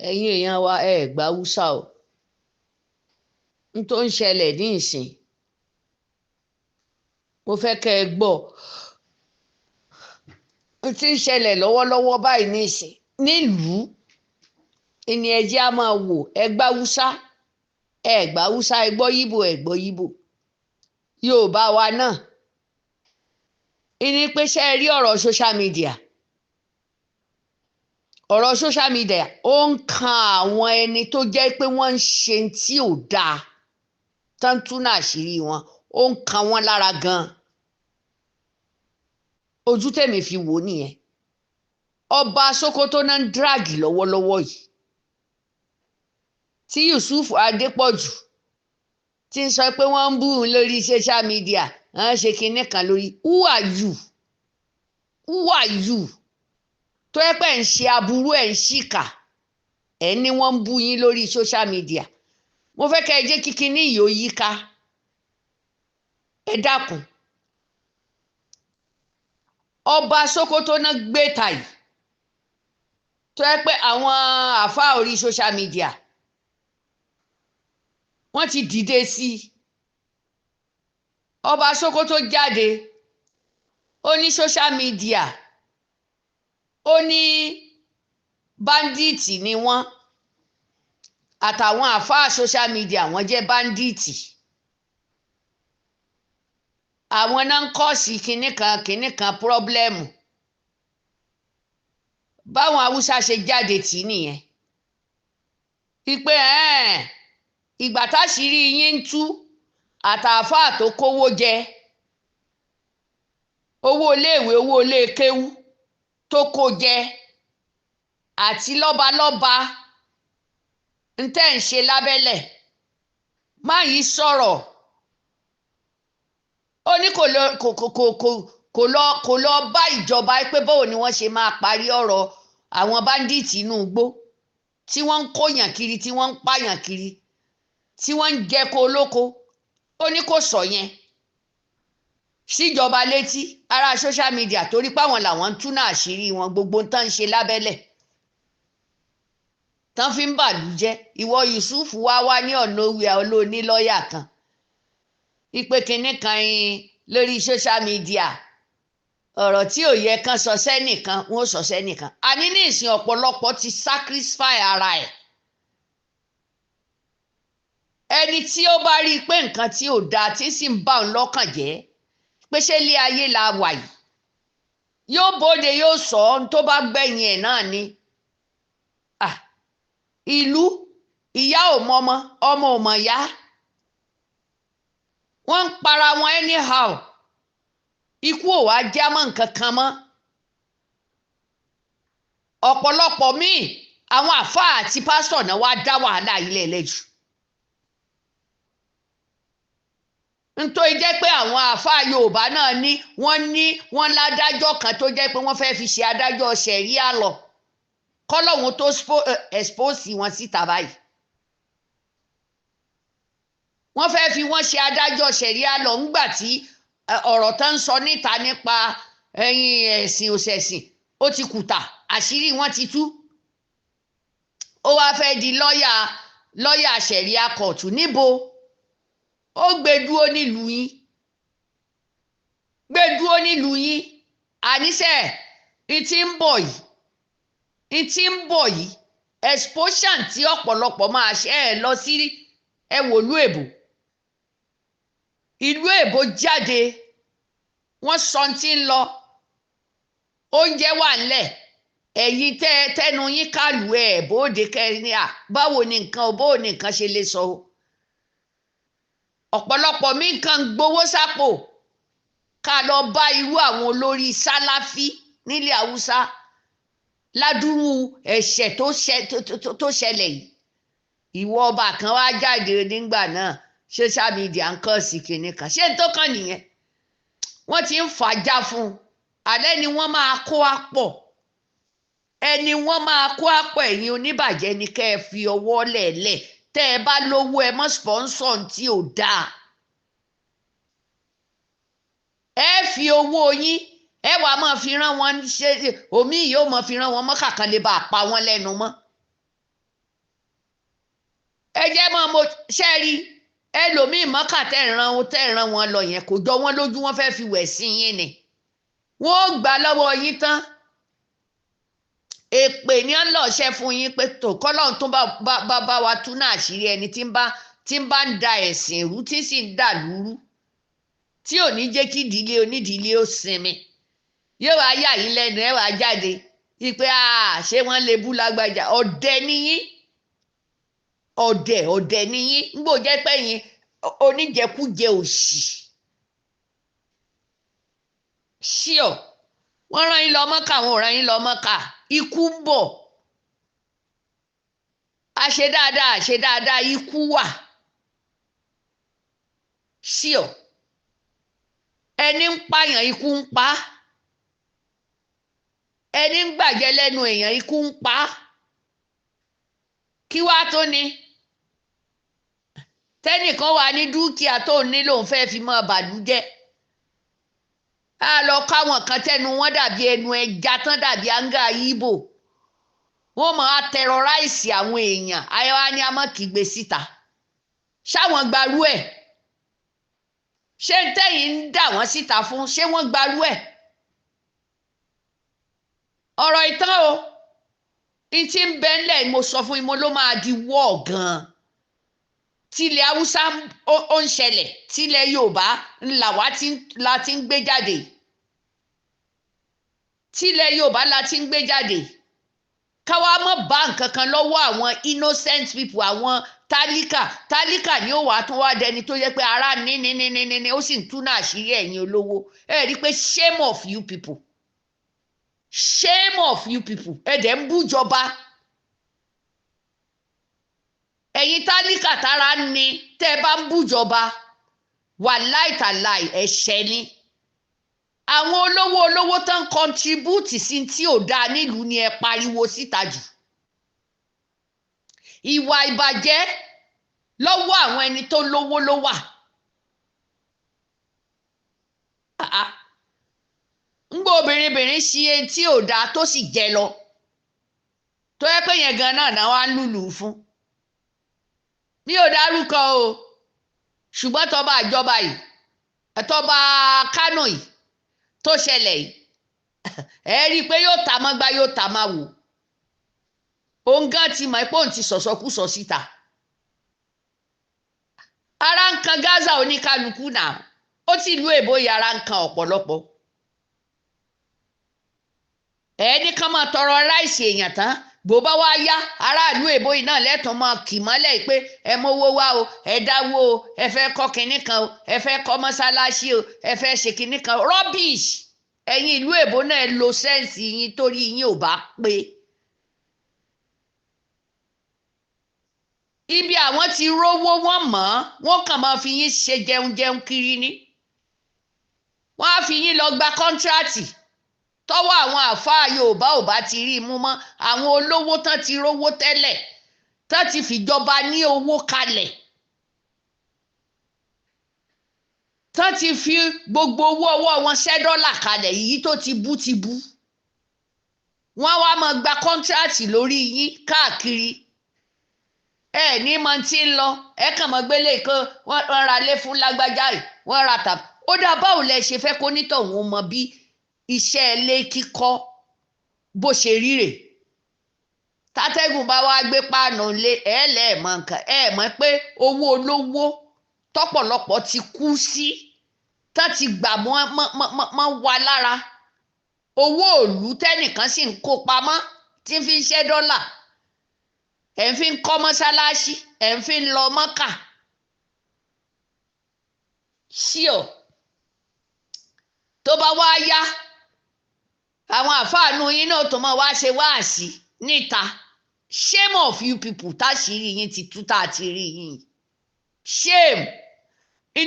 ẹ̀yin èèyàn wa gba Hausa o n tó ń ṣẹlẹ̀ ní ìsìn mo fẹ́ kẹ́ ẹ gbọ́ n tí ń ṣẹlẹ̀ lọ́wọ́lọ́wọ́ báyìí ní ìsìn nílùú ìní ẹjẹ́ á máa wò ẹ gba Hausa gba Hausa ẹ gbọ́ Yíbò ẹ gbọ́ Yíbò Yorùbá wa náà ìní pé ṣe é rí ọ̀rọ̀ social media ó ń kan àwọn ẹni tó jẹ́ pé wọ́n ń ṣe tí ò dáa tán túnú àṣírí wọn ó ń kan wọ́n lára gan-an ojú tèmi fi wò nìyẹn ọba Sokoto náà ń dráàgì lọ́wọ́lọ́wọ́ yìí tí Yusuf Adepoju ti ń sọ pé wọ́n ń bú un lórí social media wọ́n ṣe kinní kan lórí who are you tó yẹ pé ń ṣe aburú ẹ̀ ń ṣìkà ẹ̀ ní wọ́n ń bú yín lórí social media mo fẹ́ kẹ́ ẹ jẹ́ kíkí ní ìyó yíká ẹ dákun ọba Sokoto náà gbé ta yìí tó yẹ pé àwọn àáfàá orí social media wọ́n ti dìde sí i ọba Sokoto jáde ó ní social media ó ní báńdíìtì ni wọ́n àtàwọn àáfàá social media wọ́n jẹ́ báńdíìtì àwọn náà ń kọ́ sí kinní kan pírọ́blẹ́mù báwọn Haúsá ṣe jáde tì í nìyẹn ìpè ìgbà táṣìírí yín ń tú àtàáfàá tó kówó jẹ owó iléèwé owó iléekéwú tó kó jẹ àti lọ́balọ́ba ń tẹ̀ ń ṣe lábẹ́lẹ̀ má yí sọ̀rọ̀ ó ní kò lọ bá ìjọba pé báwo ni wọ́n ṣe máa parí ọ̀rọ̀ àwọn báńdíìtì inú igbó tí wọ́n ń kóyàn kiri tí wọ́n ń pààyàn kiri tí wọ́n ń jẹko olóko ó ní kò sọ yẹn síjọba létí ara social media torí páwọn làwọn ń túnà àṣírí wọn gbogbo tán ń ṣe lábẹ́lẹ̀ tán fi ń bàlú jẹ́ ìwọ Yusuf wá ní ọ̀nà òwe olóní lọ́ọ̀yà kan ìpè kínní kan lórí social media ọ̀rọ̀ tí ò yẹ kán sọ sẹ́nìkan wọ́n sọ sẹ́nìkan àní ní ìsìn ọ̀pọ̀lọpọ̀ ti sacrifice ara ẹ̀ ẹni tí ó bá rí i pé nǹkan tí ò dáa tí sì ń bà òun lọ́kàn jẹ́ pé ṣé ilé ayé la wà yìí yóò bóde yóò sọ ohun tó bá gbẹ̀yìn ẹ̀ náà ni ìlú ìyá ò mọ ọmọ ò mọ̀ yá wọ́n ń para wọn anyhow ikú ò wá já mọ́ nǹkan kan mọ́ ọ̀pọ̀lọpọ̀ míì àwọn àfáà àti pásítọ̀ náà wá dá wàhálà ilẹ̀ ẹlẹ́jù nítorí jẹ́ pé àwọn àáfàá Yorùbá náà wọ́n ládájọ́ kan tó jẹ́ pé wọ́n fẹ́ fi ṣe adájọ́ ṣẹ̀ríà lọ kọ́lọ́hún tó expose wọn síta báyìí wọ́n fẹ́ fi wọ́n ṣe adájọ́ ṣẹ̀ríà lọ ńgbà tí ọ̀rọ̀ tó ń sọ níta nípa ẹ̀sìn òṣẹ̀sìn ó ti kùtà àṣírí wọn ti tú ó wá fẹ́ di lọ́ọ̀yà ṣẹ̀ríà kóòtù níbo ó gbé dúró nílùú yín àníṣe ìtì ń bọ̀ yìí exposition tí ọ̀pọ̀lọpọ̀ máa ṣe lọ sí wòlú èbò ìlú èbò jáde wọ́n sọ tí ń lọ oúnjẹ wà ńlẹ̀ ẹ̀yin tẹnu yín kálù bóde kẹrin báwo ni nǹkan ṣe lè sọ o ọ̀pọ̀lọpọ̀ mi kàn gbowó sápò ká lọ bá irú àwọn olórí sáláfí nílẹ̀ Haúsá ládùúrú ẹ̀ṣẹ̀ tó ṣẹlẹ̀ yìí ìwọ ọba kan wá jáde nígbà náà social media ń kàn sí kinní kan ṣé tó kàn nìyẹn wọ́n ti ń fàájà fún un alẹ́ ni wọ́n máa kó àpọ̀ ẹ̀yin oníbàjẹ́ ni kẹ́ ẹ fi ọwọ́ lẹ̀lẹ̀ tẹ́ ẹ bá lówó ẹ mọ́ sponsor tí ò dáa ẹ fi owó yín ẹ wàá máa fi rán wọn ṣe omi yóò máa fi rán wọn mọ́ kàkan lè bá a pa wọn lẹ́nu mọ́ ẹ jẹ́ mọ́ mo ṣẹ́rí ẹlòmíì mọ́kà tẹ̀ràn wọn lọ yẹn kò jọ wọ́n lójú wọn fẹ́ fi wẹ̀ sí yín ni wọ́n gbà lọ́wọ́ yín tán èpè ní ọlọ́ọ̀ṣẹ́ fún yín pé tó kọ́lọ́run tó bá wa tú náà àṣírí ẹni tí ń bá ń da ẹ̀sìn rú tí sì ń dà lúrú tí ò ní jẹ́ kí ìdílé onídìílé ó sinmi yóò wá yà yín lẹ́nu ẹ̀ wá jáde wípé ṣé wọ́n lè bú lágbájá ọ̀dẹ̀ níyín ọ̀dẹ̀ níyín nígbò jẹ́ pé yín oníjẹkújẹ òṣì ṣíọ wọ́n rán yín lọ Mọ́kà wọn ò rán yín lọ Mọ́kà ikú ń bọ̀ àṣe dáadáa ikú wà ṣíọ ẹni ń pààyàn ikú ń pa ẹni ń gbàjẹ́ lẹ́nu èèyàn ikú ń pa kí wá tó ní tẹ́nìkan wà ní dúkìá tó ní lòun fẹ́ fi mọ́ bàlújẹ́ á lọ káwọn kan tẹnu wọn dàbí ẹnu ẹja tán dàbí áńgá yíbò wọ́n máa tẹrọráìsì àwọn èèyàn ayọ́wá ní amọ́kìgbé síta ṣáwọn gbarú ẹ̀ ṣé ń tẹ́yìn ń dà wọ́n síta fún ṣé wọ́n gbarú ẹ̀ ọ̀rọ̀ ìtàn o n tí ń bẹ ńlẹ̀ mo sọ fún yín mo ló máa di wọ́ọ̀ gan-an tilẹ̀ haúsá ó ń ṣẹlẹ̀ tilẹ̀ yorùbá la ti ń gbé jáde tilẹ̀ yorùbá la ti ń gbé jáde káwa mọ̀ bá nǹkan kan lọ́wọ́ àwọn innocent people àwọn tálíkà ni ó wà tó wá dẹni tó yẹ pé ara ní ó sì ń túnú àṣírí ẹ̀yin olówó ẹ rí i pé shame of you people ẹ dẹ̀ ń bújọba ẹ̀yin tálíkà tára ní tẹ́ ẹ bá ń bújọba wàláì ẹ̀ṣẹ̀ ni àwọn olówó tán contribute sí tí ò dáa nílùú ni ẹ pariwo síta jù ìwà ìbàjẹ́ lọ́wọ́ àwọn ẹni tó lówó ló wà ńgbà obìnrin ṣe tí ò dáa tó sì jẹ lọ tó yẹ pé yẹn gan náà wá lùlù fún mi ò dárúkọ o ṣùgbọ́n tọ́ba àjọba yìí tọ́ba Kánò yìí tó ṣẹlẹ̀ yìí ẹ rí i pé yóò ta mọ́ gbá yóò ta máa wò òun gan ti mọ̀ pé òun ti sọ̀sọ́kúsọ síta ara ń kan Gaza oníkálukú náà ó ti ìlú èbó yìí ara ń kan ọ̀pọ̀lọpọ̀ ẹni kan máa tọrọ ráìsì èèyàn tán bó bá wá yá aráàlú èbó yìí náà lẹ́tọ̀ọ́ máa kì mọ́lẹ̀ pé ẹ mówó wá o ẹ dáwó o ẹ fẹ́ kọ́ kinní kan o ẹ fẹ́ kọ́ mọ́sálásí o ẹ fẹ́ ṣe kinní kan rubbish ẹ̀yin ìlú èbó náà lo sẹ́ǹsì yín torí yín ò bá pé ibi àwọn ti rówó wọn mọ̀ wọ́n kàn máa fi yín ṣe jẹun kiri ni wọ́n á fi yín lọ gba kọ́ńtíráàtì tọ́wọ́ àwọn àfáà Yorùbá ò bá ti rí mú mọ́ àwọn olówó tán ti rówó tẹ́lẹ̀ tán ti fìjọba ní owó kalẹ̀ tán ti fi gbogbo owó ọwọ́ wọn ṣẹ́ dọ́là kalẹ̀ yìí tó ti bú wọ́n wá máa gba kọ́ńtíráàtì lórí yín káàkiri ẹ ní mọ tí ń lọ ẹ kàn mọ́ gbélé kan wọ́n ra lé fún lágbájá yìí wọ́n ra tàbí ó dá báwo lẹ ṣe fẹ́ kó nítọ̀hún mọ bí iṣẹ́ ilé kíkọ́ bó ṣe ríre tátẹ́gùn bá wá gbé páànù lé lẹ́ẹ̀mọ́ nǹkan mọ̀ pé owó olówó tọ́pọ̀lọpọ̀ ti kú sí tán ti gbà mọ́ wa lára owó òlú tẹ́nìkan sì ń kó pamọ́ tí fi ń ṣẹ́ dọ́là ẹ̀ ń fi ń kọ́ mọ́sálásí ẹ̀ ń fi ń lọ Mọ́kà ṣíọ tó bá wá yá àwọn àfáànù yín náà tó máa wá ṣe wáàsí níta shame of you people táṣìírí yín ti tú tá a ti rí yín shame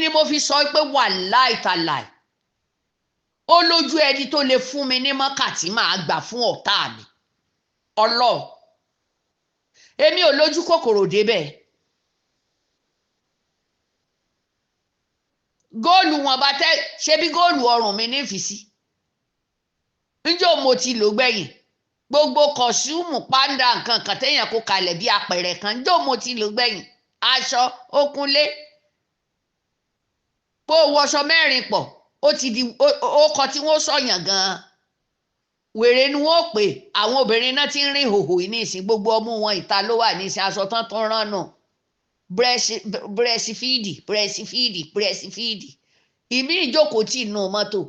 ni mo fi sọ pé wàláì tàláì ó lójú ẹni tó lè fún mi ní Mọ́kà tí màá gbà fún ọ̀tá mi Ọlọ́run èmi ò lójú kòkòrò débẹ̀ góòlù wọn bá tẹ ṣe bí góòlù ọrùn mi ní ìfìsí níjọ́ mo ti lò gbẹ̀yìn gbogbo kọ̀ṣúmù pàǹdà nǹkan kan téèyàn kó kalẹ̀ bí apẹ̀rẹ̀ kan níjọ́ mo ti lò gbẹ̀yìn aṣọ ó kúnlé bó wọṣọ mẹ́rin pọ̀ ó ti di ọkọ tí wọ́n sọ̀yàn gan-an wèrè ni wọ́n pè àwọn obìnrin náà ti ń rìn hòhò ní ìsìn gbogbo ọmú wọn ìta ló wà ní ìsìn aṣọ tán tó ń rán nù bírẹsífíìdì ìmí ìjókòó tì nù mọ́tò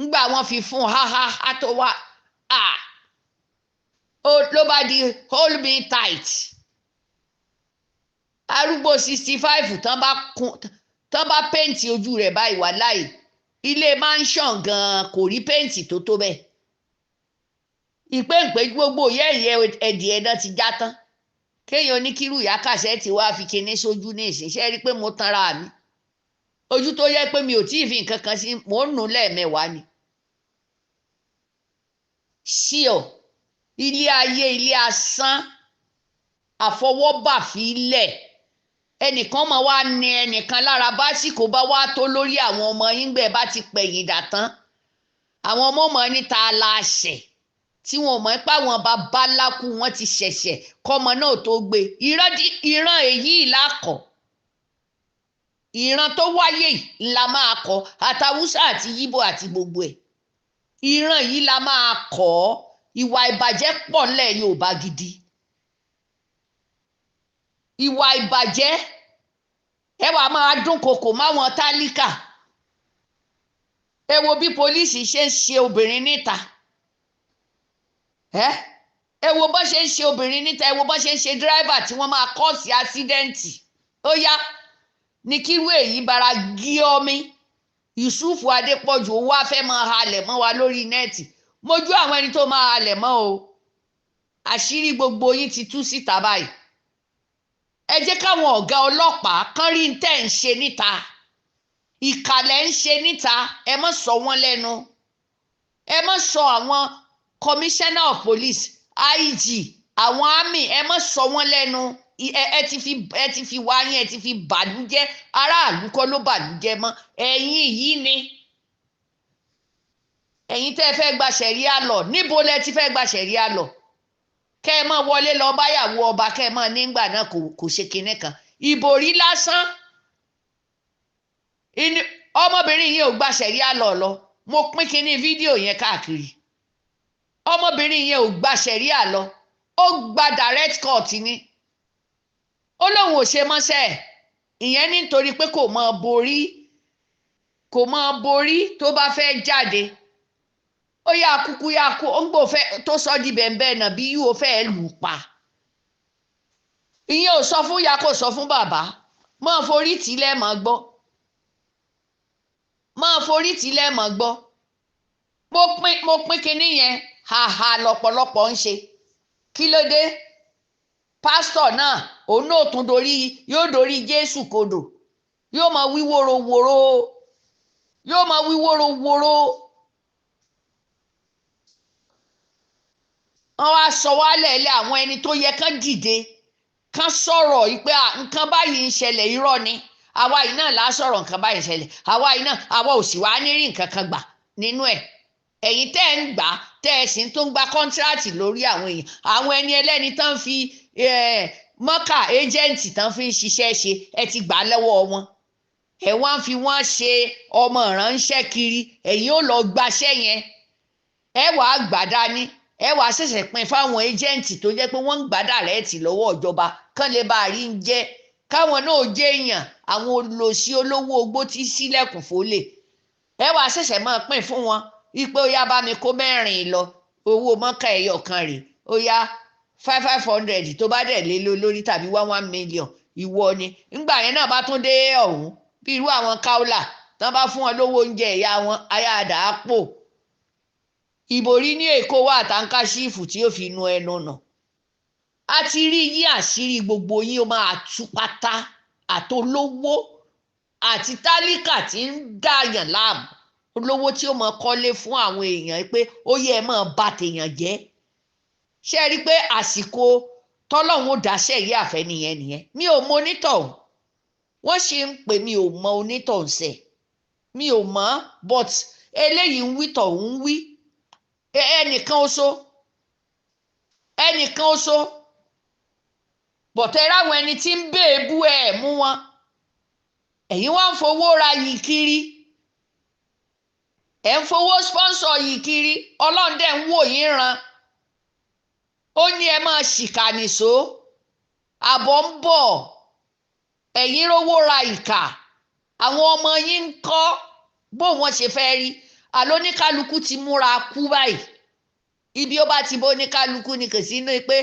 ńgbà wọ́n fi fún ha tó wà ló bá di hold me tight arúgbó 65 tán bá péǹtì ojú rẹ̀ báyìí wà láì ilé mansion gan kò rí péǹtì tó tó bẹ́ẹ̀ ìpéǹpé gbogbo yẹ́yẹ́ ẹ̀dìẹ̀ náà ti já tán kéèyàn oníkírù Ìyá Cassete wá fi kinní sójú ní ìsinsẹ́ rí pé mo tanra mi ojú tó yẹ pé mi ò tí ì fi nǹkan kan sí mò ń nù lẹ́ẹ̀mẹ́wàá ni sí ọ ilé ayé ilé asán àfọwọ́bàfilẹ̀ ẹnìkan máa wá ní ẹnìkan lára básìkò bá wá tó lórí àwọn ọmọ yín gbẹ bá ti pẹ̀yìn dà tán àwọn ọmọ ọmọ níta la ṣẹ̀ tí wọn mọ̀ pé àwọn bàbá lákú wọn ti ṣẹ̀ṣẹ̀ kọ́mọ náà tó gbé ìran èyí làkọ̀ ìran tó wáyé la máa kọ́ àtàwùsà àti yíbò àti gbogbo ẹ̀ ìran yìí la máa kọ́ ìwà ìbàjẹ́ pọ̀ ńlẹ̀ Yorùbá gidi ìwà ìbàjẹ́ ẹ wà máa dúnkokò máwọn tálíkà ẹ wo bí pólíìsì ṣe ń ṣe obìnrin níta ẹ wo bó ṣe ń ṣe obìnrin níta ẹ wo bó ṣe ń ṣe dírẹ́bà tí wọ́n máa kọ́ọ̀sì ásídẹ́ǹtì ó yá ní kírú èyí bara gí ọmí Yusuf Adepoju owó afẹ́ máa halẹ̀ mọ́ wa lórí nẹ́ẹ̀tì mojú àwọn ẹni tó máa halẹ̀ mọ́ o àṣírí gbogbo yín ti tú síta báyìí ẹ jẹ́ káwọn ọ̀gá ọlọ́pàá kán rí tẹ́ ń ṣe níta ìkàlẹ̀ ń ṣe níta ẹ má sọ wọ́n lẹ́nu ẹ má sọ àwọn commissioner of police IG àwọn army ẹ má sọ wọ́n lẹ́nu ẹ ti fi wá yín ẹ ti fi bàlújẹ́ aráàlú kọ́ ló bàlújẹ́ mọ́ ẹ̀yin yìí ni ẹ̀yin tẹ́ fẹ́ gba ṣẹ̀ríà lọ níbo lẹ ti fẹ́ gba ṣẹ̀ríà lọ kẹ́ ẹ máa wọlé lọ báyàwó ọba kẹ́ ẹ máa nígbà náà kò ṣe kinní kan ìbòrí lásán ọmọbìnrin yẹn ò gba ṣẹ̀ríà lọ mo pín kinní fídíò yẹn káàkiri ọmọbìnrin yẹn ò gba ṣẹ̀ríà lọ ó gba direct court ni ó lóun ò ṣe mọ́ṣẹ́ ìyẹn nítorí pé kò mọ borí tó bá fẹ́ jáde ó yá kúkú yá kú ó ń gbò fẹ́ tó sọ di bẹ̀ẹ̀bẹ̀ náà bí yóò fẹ́ lù pa ìyẹn ò sọ fún ya kò sọ fún bàbá máa forí tì lẹ́ẹ̀mọ́ gbọ́ mo pín kinní yẹn haha lọ́pọ̀lọpọ̀ ń ṣe kí ló dé pásítọ̀ náà òun náà tún yóò dorí Jésù kodò yóò máa wí wòròwòrò wọ́n wá sọ wálẹ̀ ilé àwọn ẹni tó yẹ kán dìde kán sọ̀rọ̀ pé nǹkan báyìí ń ṣẹlẹ̀ irọ́ ni àwa yìí náà là á sọ̀rọ̀ nǹkan báyìí ń ṣẹlẹ̀ àwa yìí náà àwa ò sì wá ní rí nǹkan kan gbà nínú ẹ̀ ẹ̀yin tẹ́ ẹ̀ ń gbà tẹ́ ẹ̀ sì tó ń gba kọ́ńtíráàtì lórí àwọn èèyàn àwọn ẹni ẹlẹ́ni tán fi mọ́kà éjẹ́ǹtì tán fi ń ṣiṣẹ́ ṣe ẹ ti gbà lọ́wọ́ wọn ẹ̀ wá ń fi wọ́n ṣe ọmọ ìránṣẹ́ kiri ẹ̀yin ò lọ gbaṣẹ́ yẹn ẹ wàá gbà dání ẹ wàá ṣẹ̀ṣẹ̀ pín fáwọn éjẹ́ǹtì tó jẹ́ pé wọ́n ń gbà dàrẹ́ẹ̀tì lọ́wọ́ ìjọba kán lè bá a rí ń jẹ́ káwọn náà jẹ́ èèyàn àwọn olòṣì olówó ogbó tí sílẹ̀kùn fólè ẹ wàá ṣẹ̀ṣẹ̀ máa pín fún wọn wípé ó yá bá mi kó 4 lọ owó mọ́kà ẹ̀yọ̀ kan rè ó yá 500 tó bá dẹ̀ lé lórí tàbí 1 million ìwọ ni ńgbà yẹn náà bá tún dé ọ̀hún bí irú àwọn Kaola tán bá fún wọn lówó oúnjẹ ìyá wọn ayáàdá àpò ìbòrí ní Èkó wà táǹkà ṣífù tí ó fi nu ẹnu nà á ti rí yí àṣírí gbogbo yín ó máa tú pátá àtolówó àti tálíkà tí ń dààyàn láàmú olówó tí ó mọ kọ́lé fún àwọn èèyàn pé ó yẹ ẹ máa bà tèèyàn jẹ́ ṣe rí i pé àsìkò tọ́lọ́hún ó dáṣẹ́ yìí àfẹ́ nìyẹn mi ò mọ onítọ̀hún wọ́n ṣe ń pè mí ò mọ onítọ̀hún sẹ̀ mi ò mọ̀ but eléyìí ń wí tọ̀hún ń wí ẹnìkan oṣó bọ̀tẹ́ ráwọn ẹni tí ń bèébú ẹ̀ mú wọn ẹ̀yin wá ń fowó ra yìí kiri ẹ̀ ń fowó sponsor yìí kiri ọlọ́run dẹ̀ ń wò yín ran ó ní ẹ máa ṣìkà nìṣó àbọ̀ ń bọ̀ ẹ̀yin rówó ra ìkà àwọn ọmọ yín ń kọ́ bó wọ́n ṣe fẹ́ rí àlóníkálukú ti múra kú báyìí ibi ó bá ti bó oníkálukú ni kò sí ní pé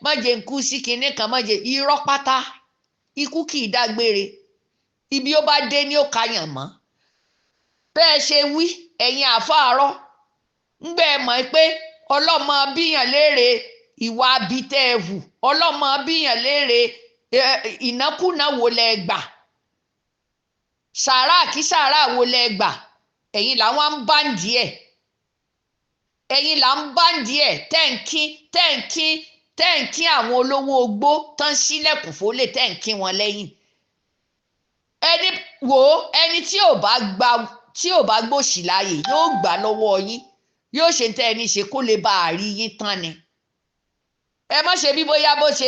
mọ̀jẹ̀ ń kú sí kinní kan mọ̀jẹ̀ irọ́ pátá ikú kì í dágbére ibi ó bá dé ní ó kàyàn mọ́ bẹ́ẹ̀ ṣe wí ẹ̀yin àfáàrọ́ ńgbẹ́ ẹ mọ̀ pé ọlọ́mọ bíyàn léèrè ìwà abitẹ́ẹ̀vù ọlọ́mọ bíyàn léèrè ìnákúnà wo lẹ gbà sàrà kí sàrà wo lẹ gbà ẹ̀yin làwọn ń bá ń díẹ̀ ẹ̀yin là ń bá ń díẹ̀ tẹ́ǹkí àwọn olówó ogbó tán sílẹ̀kùn fólè tẹ́ǹkí wọn lẹ́yìn ẹni wò ó ẹni tí ò bá gbòṣì láàyè yóò gbà lọ́wọ́ yín yóò ṣe tẹ́ ẹni ṣe kó lè bá a rí yín tán ni ẹ má ṣe bí bóyá bó ṣe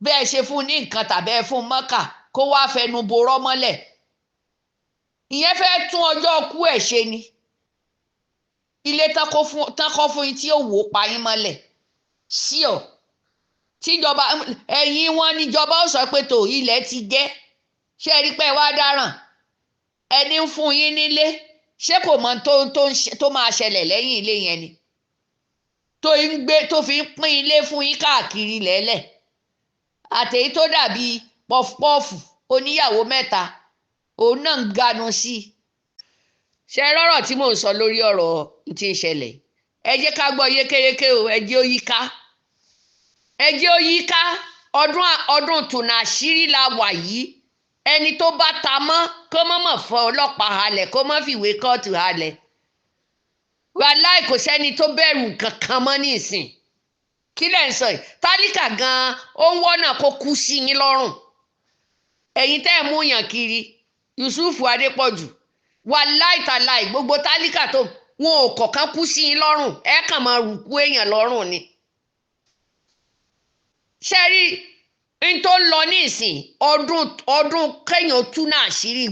bẹ́ẹ̀ ṣe fún ní nǹkan tàbí ẹ fún mọ́kà kó wá fẹnu borọ́ mọ́lẹ̀ ìyẹn fẹ́ tún ọjọ́ kú ẹ̀ ṣe ni ilé tán kọ́ fún yín tí ó wò ó pa yín mọ́lẹ̀ sí ọ tíjọba ẹ̀yin wọn níjọba ó sọ pé tó ilẹ̀ ti jẹ́ ṣé rí pé wá dáràn ẹni ń fún yín nílé ṣé kò mọ tó máa ṣẹlẹ̀ lẹ́yìn ilé yẹn ni tó fi ń pín ilé fún yín káàkiri lẹ́lẹ̀ àtèyí tó dàbí pọfupọ́ọ̀fù oníyàwó mẹ́ta òun náà ń ganu sí i ṣe rọ́rọ̀ tí mò ń sọ lórí ọ̀rọ̀ tí ń ṣẹlẹ̀ ẹ jẹ́ ká gbọ́ yékéyéké o ẹ jẹ́ ó yíká ẹ jẹ́ ó yíká ọdún tùnà àṣírí la wà yìí ẹni tó bá ta mọ́ kó mọ̀ fọ ọlọ́pàá halẹ̀ kó mọ̀ fìwé kóòtù halẹ̀ wàláì kò sẹ́ni tó bẹ̀rù kankan mọ́ nísìn kí lẹ̀ ń sọ yìí tálíkà gan-an ó ń wọ́nà kó kú sí yín lọ́rùn ẹ̀yin tẹ́ ẹ̀ mú yàn kiri Yusuf Adepoju wàláì tàláì gbogbo tálíkà tó wọn ò kọ̀ọ̀kan kú sí yín lọ́rùn ẹ kàn máa rùkú èèyàn lọ́rùn ni ṣe rí n tó lọ ní ìsìn ọdún kéèyàn tú náà àṣírí